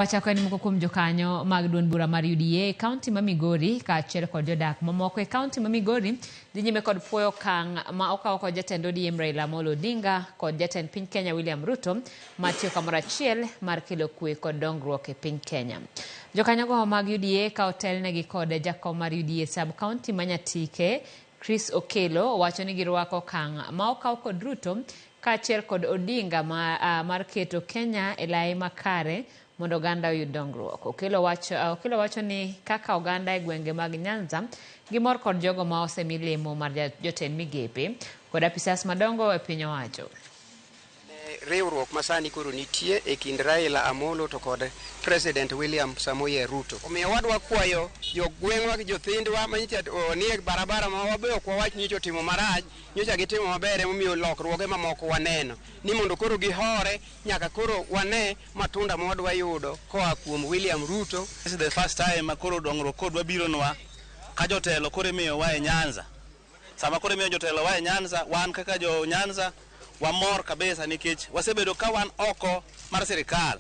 Wachako ni moko kuom jokanyo mag duond bura mar UDA kaunti ma Migori ka achiel kod jodak mamoko e kaunti ma Migori dhi nyime kod puoyo okang' ma okawo kod jatend ODM Raila Amolo Odinga kod jatend piny Kenya William Ruto matiyo kamoro achiel mar kelo kwe kod dongruok e piny Kenya. Jokanyogo mag UDA ka otelnegi kod jakom mar UDA sub kaunti ma Nyatike Chris Okelo wacho ni girwako okang' ma okaw kod Ruto ka achiel kod Odinga mar keto Kenya e lai makare mondo oganda oyud dongruok. Okelo wacho ni kaka oganda e gwenge mag Nyanza gimor kod jogo ma osemi lemo mar jotend migepe kod apisas madongo e piny owacho. Riwruok masani koro nitie e kind Raila Amolo to kod President William Samoei Ruto. Omiyo wadwa kwayo jogweng'wa gi jothindwa manyicha nie barabara ma wabeyo kwa wach nyicho timo marach, nyocha gitimo maber emomiyo lokruoge mamoko waneno. Ni mondo koro gihore nyaka koro wane matunda ma wadwa yudo koa kuom William Ruto. This is the first time koro dongruok kodwa bironwa ka jotelo koro miyo wa e Nyanza. Sama koro miyo jotelo wa e Nyanza, wan kaka jo Nyanza wamor kabisa nikech wasebedo ka wan oko mar sirikal.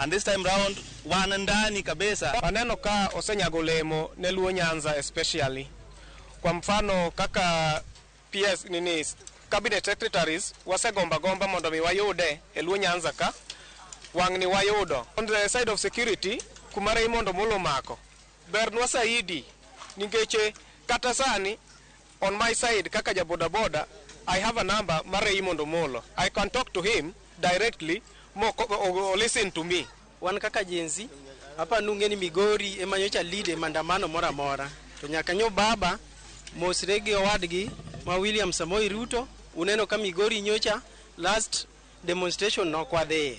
And this time round wan ndani kabisa. Waneno ka osenyago lemo ne Luo Nyanza especially. Kwa mfano kaka PS cabinet secretaries wasegomba mondo mi wayude e Luo Nyanza ka wang'ni wayudo. On the side of security kumare mondo molo mako. Bernwa Saidi ningeche kata sani on my side kaka jaboda boda I have a number Mare Mondo Molo. I can talk to him directly or listen to me. Wan kaka jenzi hapa nungeni Migori emanyocha lead mandamano mora mora. To nyaka nyo baba mosregi owadgi ma William Samoei Ruto uneno ka Migori nyocha last demonstration no kwadhe.